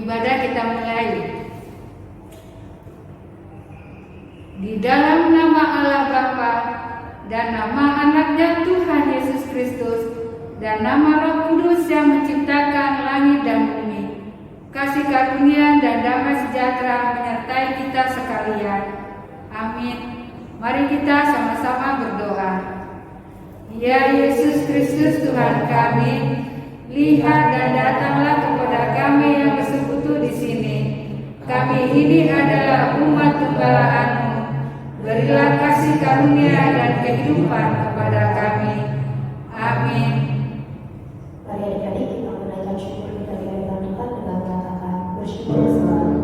ibadah kita mulai. Di dalam nama Allah Bapa dan nama Anaknya Tuhan Yesus Kristus dan nama Roh Kudus yang menciptakan langit dan bumi, kasih karunia dan damai sejahtera menyertai kita sekalian. Amin. Mari kita sama-sama berdoa. Ya Yesus Kristus Tuhan kami, lihat dan datanglah kepada kami yang bersekutu di sini. Kami ini adalah umat tunggal-Mu. Berilah kasih karunia dan kehidupan kepada kami. Amin. Mari adik-adik kita menaikkan syukur kita di hadapan Tuhan dengan mengatakan bersyukur selalu.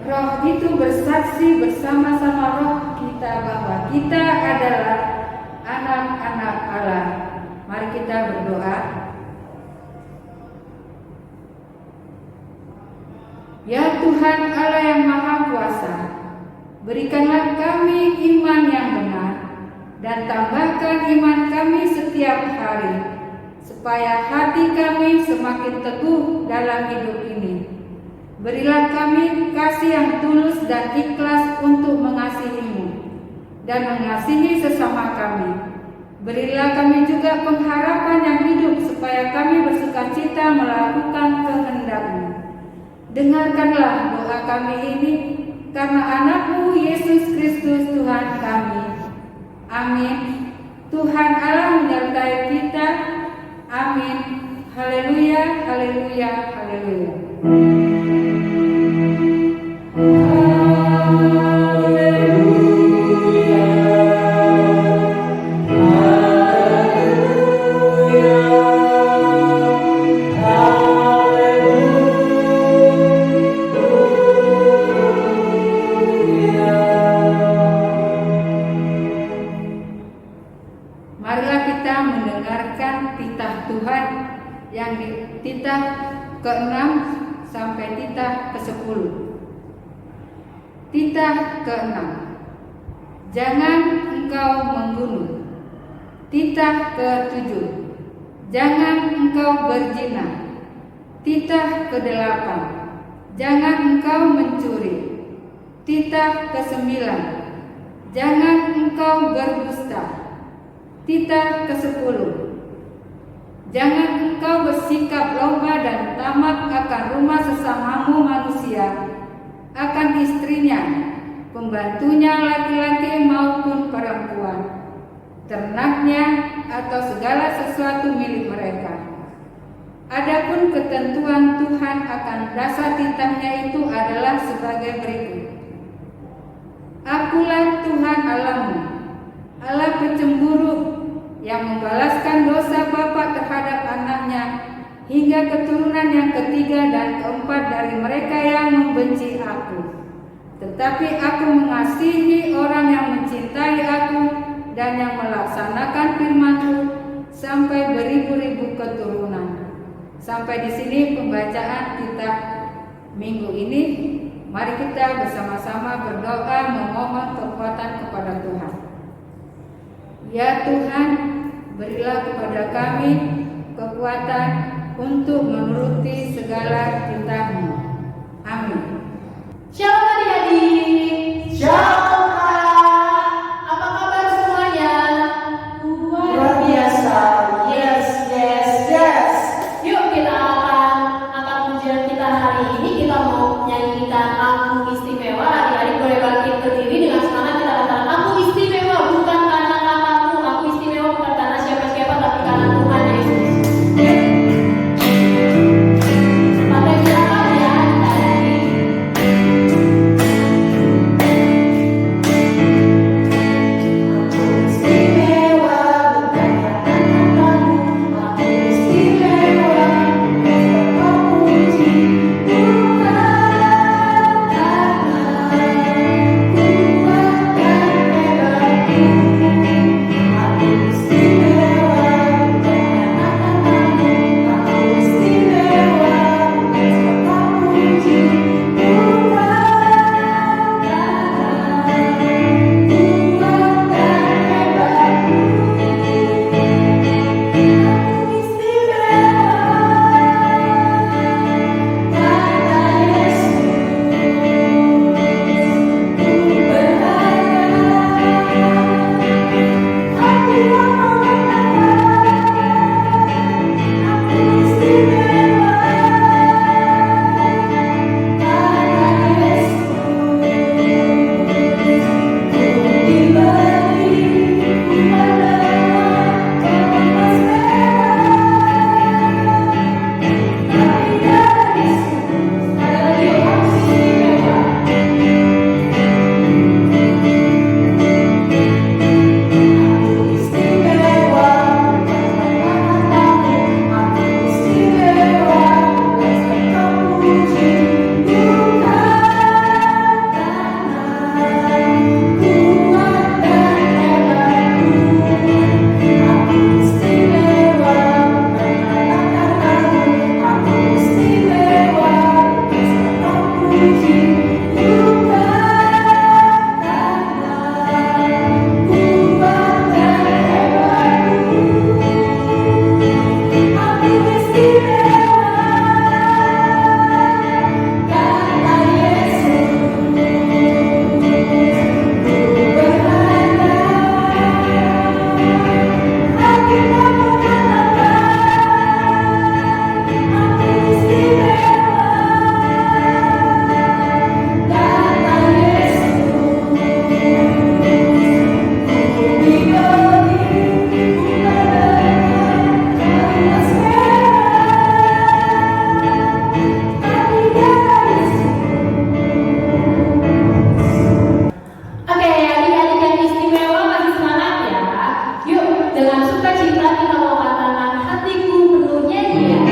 Roh itu bersaksi bersama-sama roh kita bahwa kita adalah anak-anak Allah. Mari kita berdoa. Ya Tuhan Allah yang Maha Kuasa, berikanlah kami iman yang benar dan tambahkan iman kami setiap hari, supaya hati kami semakin teguh dalam hidup ini. Berilah kami kasih yang tulus dan ikhlas untuk mengasihi-Mu dan mengasihi sesama kami. Berilah kami juga pengharapan yang hidup supaya kami bersukacita melakukan kehendak-Mu. Dengarkanlah doa kami ini karena anak-Mu Yesus Kristus Tuhan kami. Amin. Tuhan Allah menyertai kita. Amin. Haleluya, haleluya, haleluya. Marilah kita mendengarkan titah Tuhan yang di titah ke-6 sampai titah ke-10. Titah ke-6. Jangan engkau membunuh. Titah ke-7. Jangan engkau berzina. Titah ke-8. Jangan engkau mencuri. Titah ke-9. Jangan engkau berdusta. Titah ke-10. Jangan engkau bersikap loba dan tamak akan rumah sesamamu manusia, akan istrinya, pembantunya laki-laki maupun perempuan, ternaknya atau segala sesuatu milik mereka. Adapun ketentuan Tuhan akan dasar titahnya itu adalah sebagai berikut. Akulah Tuhan Allahmu, Allah pencemburu, yang membalaskan dosa bapa terhadap anaknya hingga keturunan yang ketiga dan keempat dari mereka yang membenci aku. Tetapi aku mengasihi orang yang mencintai aku dan yang melaksanakan firman-Ku sampai beribu-ribu keturunan. Sampai di sini pembacaan kitab minggu ini. Mari kita bersama-sama berdoa memohon kekuatan kepada Tuhan. Ya Tuhan, berilah kepada kami kekuatan untuk menuruti segala titah-Mu. Amin. Shalom adik-adik. Shalom Kak. Apa kabar semuanya? Luar biasa. Yes, yes, yes. Yuk kita akan angkat pujian kita hari ini. Kita mau nyanyikan Aku Istimewa. Adik-adik boleh bangkit berdiri dengan semangat kita katakan Aku istimewa bukan karena kataku, aku istimewa bukan karena siapa-siapa tapi karena Tuhan Yesus. Pada siapa ya? dengan sukacita kita mau katakan hatiku penuh nyanyian.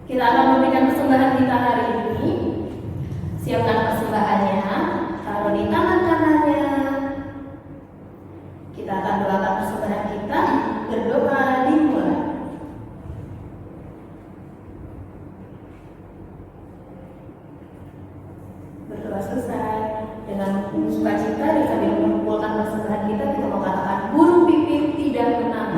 Kita akan memberikan persembahan kita hari ini. Siapkan persembahannya, taruh di tangan kanannya. Kita akan doakan persembahan kita, berdoa dimulai. Berdoa selesai dengan sukacita dan sambil mengumpulkan persembahan kita mau katakan burung pipit tidak menang.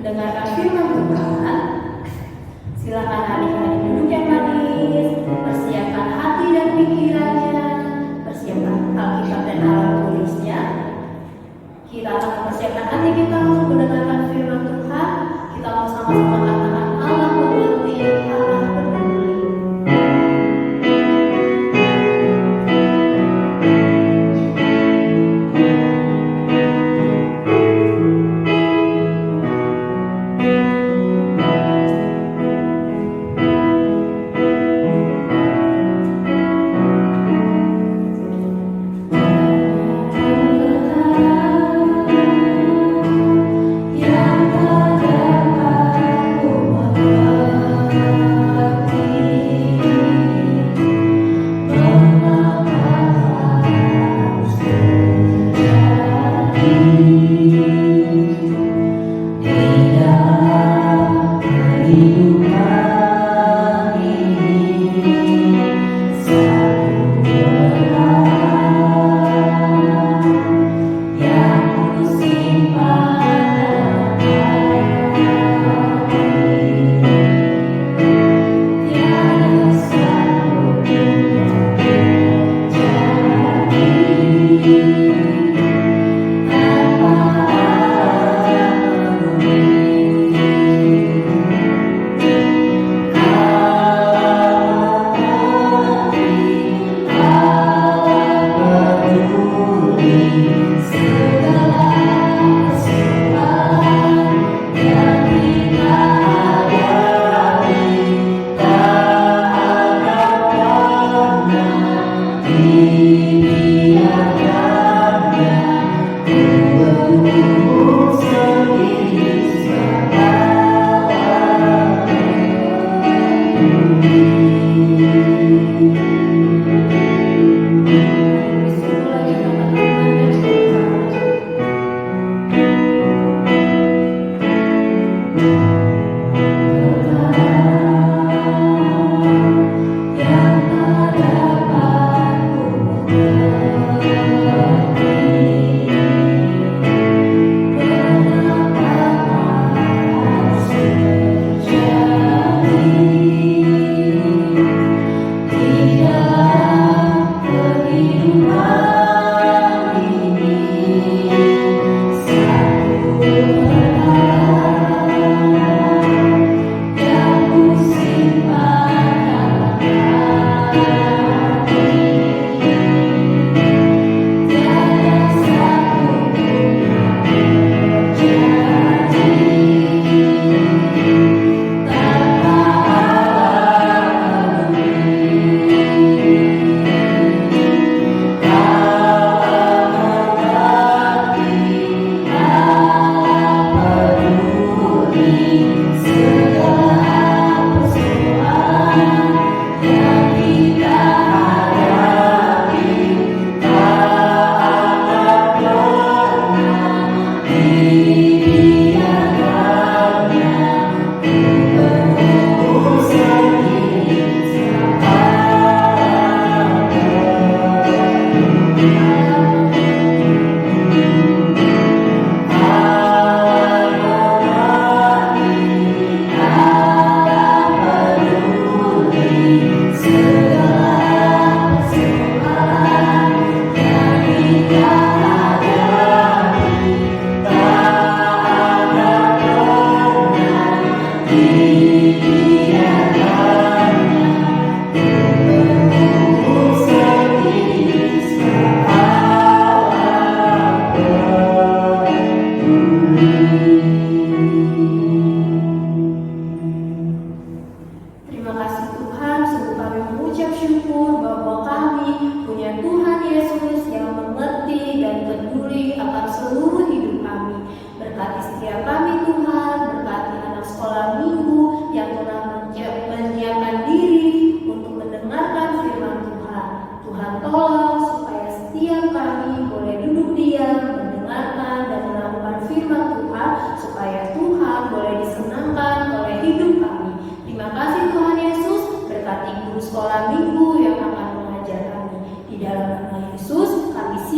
Mendengarkan firman Tuhan. Silakan adik-adik duduk yang manis, persiapkan hati dan pikirannya, persiapkan Alkitab dan alat tulisnya. Kita akan mempersiapkan hati kita untuk mendengarkan firman Tuhan. Kita mau sama-sama katakan Allah mengerti, Allah peduli.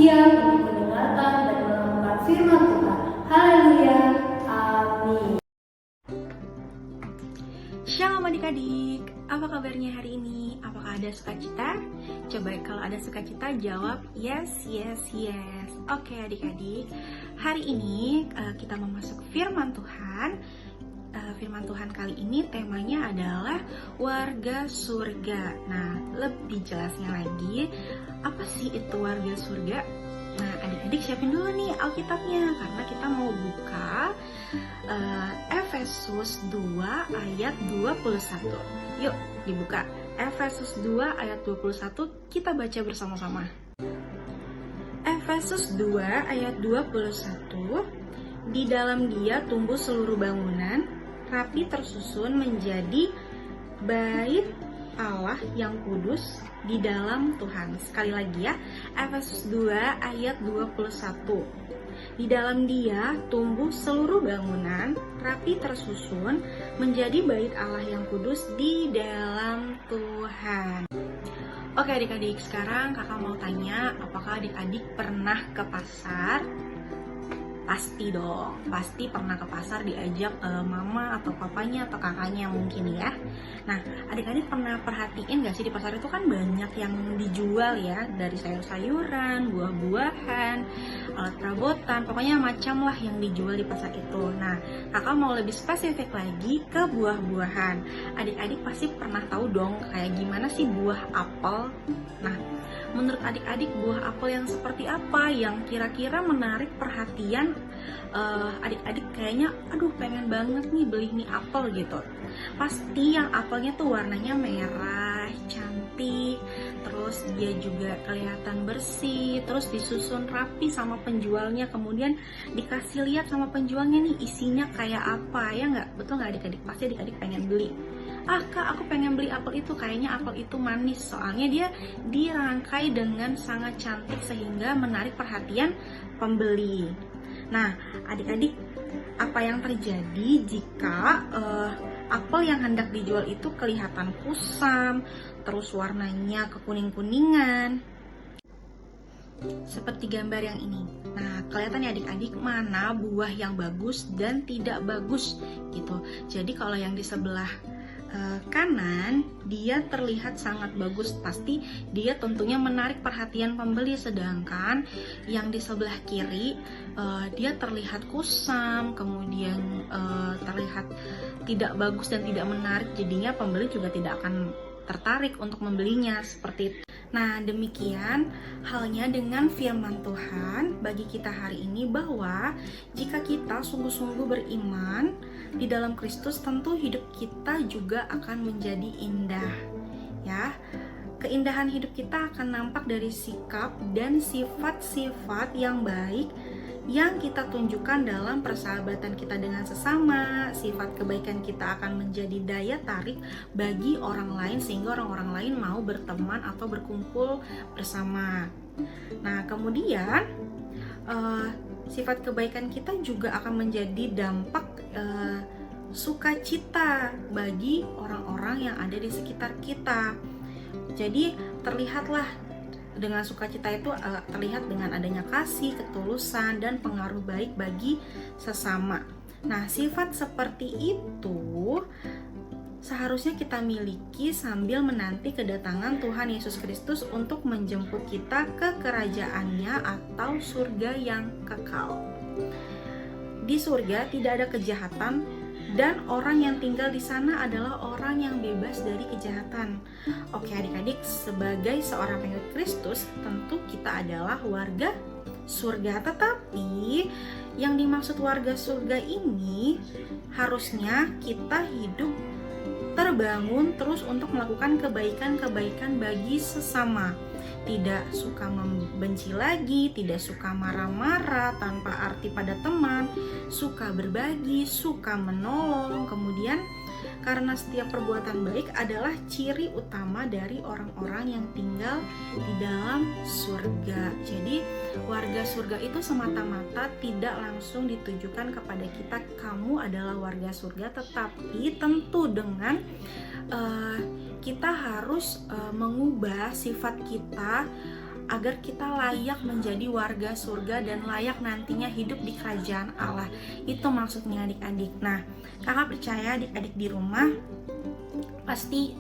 siap untuk mendengarkan dan melakukan firman Tuhan. Haleluya. Amin. Shalom adik-adik, apa kabarnya hari ini? Apakah ada sukacita? Coba kalau ada sukacita jawab yes, yes, yes. Oke adik-adik, hari ini kita memasuki firman Tuhan. Firman Tuhan kali ini temanya adalah warga surga. Nah, lebih jelasnya lagi, apa sih itu warga surga? Nah, adik-adik siapin dulu nih Alkitabnya, karena kita mau buka Efesus 2 ayat 21. Yuk, dibuka. Efesus 2 ayat 21, kita baca bersama-sama. Efesus 2 ayat 21, di dalam Dia tumbuh seluruh bangunan, rapi tersusun menjadi bait Allah yang kudus di dalam Tuhan. Sekali lagi ya, Efesus 2 ayat 21. Di dalam Dia tumbuh seluruh bangunan, rapi tersusun menjadi bait Allah yang kudus di dalam Tuhan. Oke adik-adik, sekarang kakak mau tanya, apakah adik-adik pernah ke pasar? Pasti dong, pasti pernah ke pasar diajak mama atau papanya atau kakaknya mungkin ya. Nah, adik-adik pernah perhatiin gak sih di pasar itu kan banyak yang dijual ya, dari sayur-sayuran, buah-buahan, alat perabotan, pokoknya macam lah yang dijual di pasar itu. Nah, kakak mau lebih spesifik lagi ke buah-buahan. Adik-adik pasti pernah tahu dong kayak gimana sih buah apel. Nah, menurut adik-adik buah apel yang seperti apa yang kira-kira menarik perhatian adik-adik? Kayaknya aduh pengen banget nih beli nih apel gitu. Pasti yang apelnya tuh warnanya merah, cantik, terus dia juga kelihatan bersih, terus disusun rapi sama penjualnya, kemudian dikasih lihat sama penjualnya nih isinya kayak apa, ya nggak? Betul nggak adik-adik? Pasti adik-adik pengen beli. Ah kak, aku pengen beli apel itu, kayaknya apel itu manis, soalnya dia dirangkai dengan sangat cantik sehingga menarik perhatian pembeli. Nah adik-adik, apa yang terjadi jika apel yang hendak dijual itu kelihatan kusam, terus warnanya kekuning-kuningan seperti gambar yang ini? Nah, kelihatan ya adik-adik mana buah yang bagus dan tidak bagus gitu. Jadi kalau yang di sebelah kanan dia terlihat sangat bagus, pasti dia tentunya menarik perhatian pembeli, sedangkan yang di sebelah kiri dia terlihat kusam, kemudian terlihat tidak bagus dan tidak menarik, jadinya pembeli juga tidak akan tertarik untuk membelinya seperti itu. Nah, demikian halnya dengan firman Tuhan bagi kita hari ini, bahwa jika kita sungguh-sungguh beriman di dalam Kristus, tentu hidup kita juga akan menjadi indah. Ya, keindahan hidup kita akan nampak dari sikap dan sifat-sifat yang baik yang kita tunjukkan dalam persahabatan kita dengan sesama. Sifat kebaikan kita akan menjadi daya tarik bagi orang lain, sehingga orang-orang lain mau berteman atau berkumpul bersama. Nah, kemudian sifat kebaikan kita juga akan menjadi dampak sukacita bagi orang-orang yang ada di sekitar kita. Jadi terlihatlah dengan sukacita itu terlihat dengan adanya kasih, ketulusan, dan pengaruh baik bagi sesama. Nah, sifat seperti itu seharusnya kita miliki sambil menanti kedatangan Tuhan Yesus Kristus untuk menjemput kita ke kerajaannya atau surga yang kekal. Di surga tidak ada kejahatan, dan orang yang tinggal di sana adalah orang yang bebas dari kejahatan. Oke adik-adik, sebagai seorang pengikut Kristus, tentu kita adalah warga surga. Tetapi yang dimaksud warga surga ini harusnya kita hidup terbangun terus untuk melakukan kebaikan-kebaikan bagi sesama. Tidak suka membenci lagi, tidak suka marah-marah tanpa arti pada teman, suka berbagi, suka menolong. Kemudian karena setiap perbuatan baik adalah ciri utama dari orang-orang yang tinggal di dalam surga. Jadi warga surga itu semata-mata tidak langsung ditujukan kepada kita, kamu adalah warga surga, tetapi tentu dengan kita harus mengubah sifat kita agar kita layak menjadi warga surga dan layak nantinya hidup di kerajaan Allah. Itu maksudnya adik-adik. Nah, kakak percaya adik-adik di rumah pasti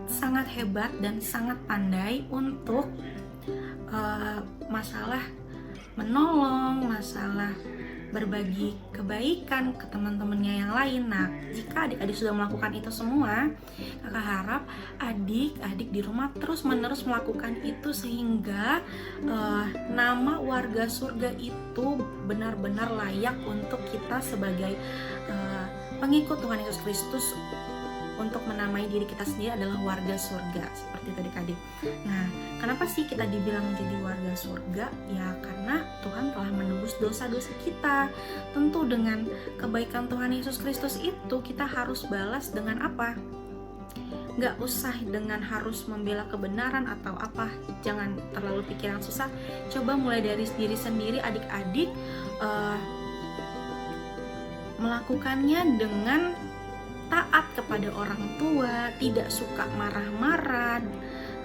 sangat hebat dan sangat pandai untuk masalah menolong, masalah berbagi kebaikan ke teman-temannya yang lain. Nah, jika adik-adik sudah melakukan itu semua, kakak harap adik-adik di rumah terus-menerus melakukan itu sehingga nama warga surga itu benar-benar layak untuk kita sebagai pengikut Tuhan Yesus Kristus, untuk menamai diri kita sendiri adalah warga surga, seperti itu adik-adik. Nah, kenapa sih kita dibilang menjadi warga surga? Ya karena Tuhan telah menebus dosa-dosa kita. Tentu dengan kebaikan Tuhan Yesus Kristus itu kita harus balas dengan apa? Gak usah dengan harus membela kebenaran atau apa. Jangan terlalu pikiran susah. Coba mulai dari diri sendiri adik-adik, melakukannya dengan taat kepada orang tua, tidak suka marah-marah,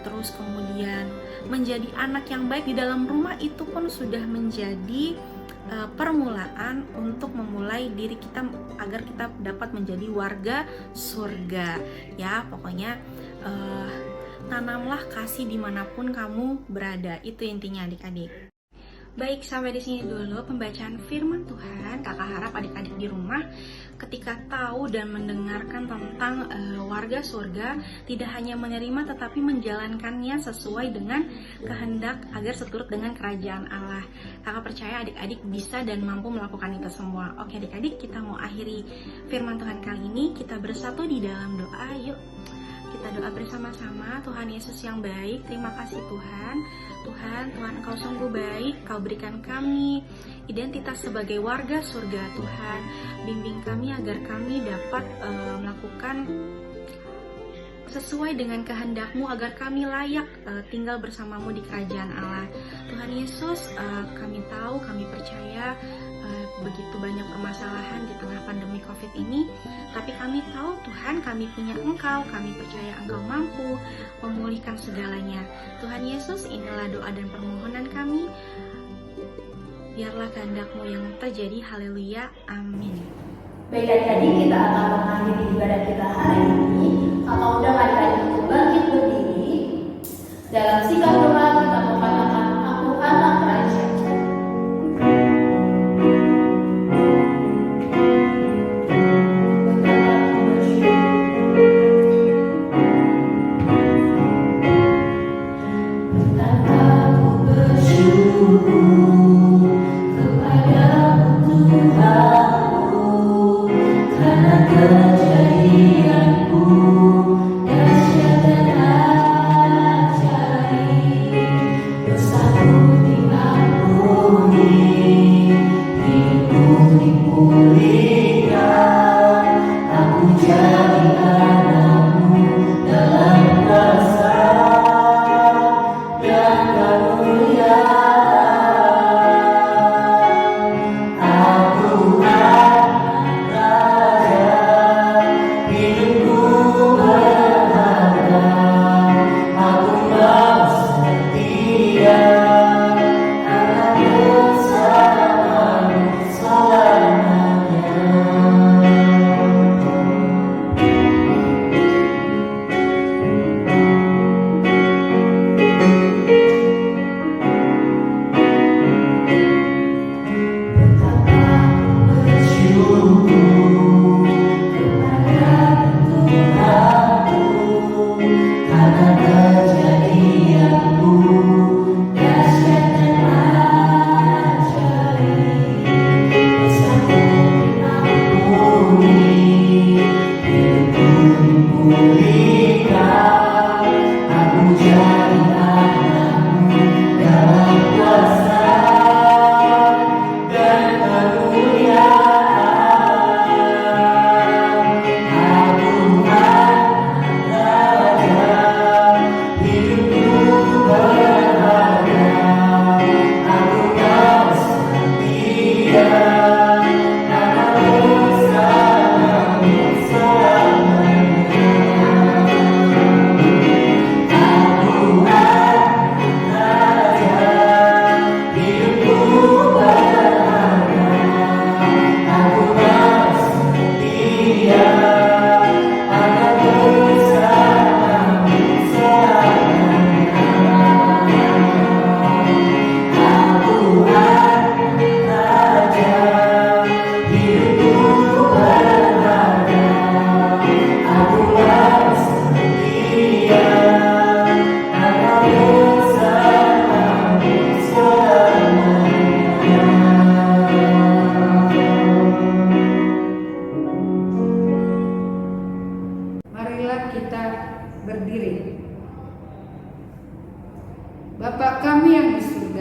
terus kemudian menjadi anak yang baik di dalam rumah. Itu pun sudah menjadi permulaan untuk memulai diri kita agar kita dapat menjadi warga surga. Ya, pokoknya tanamlah kasih dimanapun kamu berada. Itu intinya adik-adik. Baik, sampai di sini dulu pembacaan firman Tuhan. Kakak harap adik-adik di rumah ketika tahu dan mendengarkan tentang warga surga, tidak hanya menerima tetapi menjalankannya sesuai dengan kehendak agar seturut dengan kerajaan Allah. Kakak percaya adik-adik bisa dan mampu melakukan itu semua. Oke adik-adik, kita mau akhiri firman Tuhan kali ini. Kita bersatu di dalam doa. Yuk kita doa bersama-sama. Tuhan Yesus yang baik, terima kasih Tuhan. Tuhan, Engkau sungguh baik. Kau berikan kami identitas sebagai warga surga. Tuhan, bimbing kami agar kami dapat melakukan sesuai dengan kehendak-Mu, agar kami layak tinggal bersama-Mu di kerajaan Allah. Tuhan Yesus, kami tahu, kami percaya begitu banyak permasalahan di tengah pandemi COVID ini, tapi kami tahu Tuhan, kami punya Engkau, kami percaya Engkau mampu memulihkan segalanya. Tuhan Yesus, inilah doa dan permohonan kami. Biarlah kehendak-Mu yang terjadi. Haleluya, amin. Baik adik-adik, kita akan mengakhiri ibadah kita hari ini. Kakak undang adik-adik untuk bangkit berdiri. Dalam sikap doa kita mengatakan, aku anak raja. Kejadianku dahsyat dan ajaib.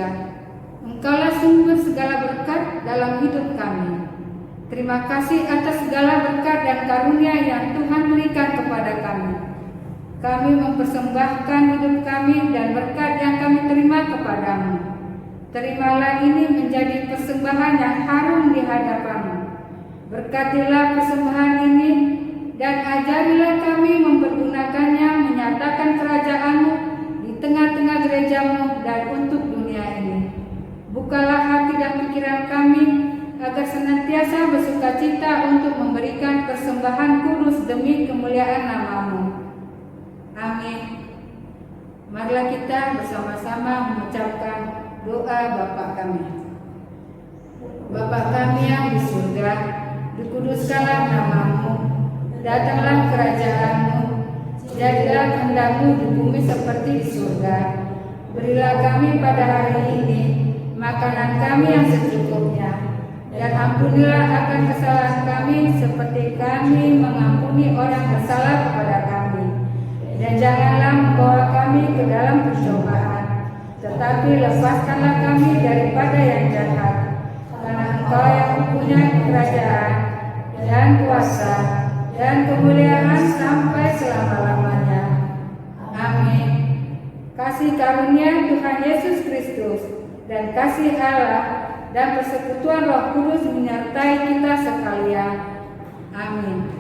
surga. Engkaulah sumber segala berkat dalam hidup kami. Terima kasih atas segala berkat dan karunia yang Tuhan berikan kepada kami. Kami mempersembahkan hidup kami dan berkat yang kami terima kepadamu. Terimalah ini menjadi persembahan yang harum di hadapan-Mu. Berkatilah persembahan ini dan ajarilah kami mempergunakannya menyatakan kerajaan-Mu di tengah-tengah gereja-Mu dan untuk dunia ini. Bukalah hati dan pikiran kami agar senantiasa bersukacita untuk memberikan persembahan kudus demi kemuliaan nama-Mu. Amin. Marilah kita bersama-sama mengucapkan doa Bapa kami. Bapa kami yang di surga, dikuduskanlah nama-Mu, datanglah kerajaan-Mu, jadilah kehendak-Mu di bumi seperti di surga. Berilah kami pada hari ini makanan kami yang secukupnya, dan ampunilah akan kesalahan kami seperti kami mengampuni orang bersalah kepada kami. Dan janganlah membawa kami ke dalam percobaan, tetapi lepaskanlah kami daripada yang jahat. Karena Engkau yang mempunyai kerajaan dan kuasa dan kemuliaan sampai selama-lamanya. Amin. Kasih karunia Tuhan Yesus Kristus dan kasih Allah dan persekutuan Roh Kudus menyertai kita sekalian. Amin.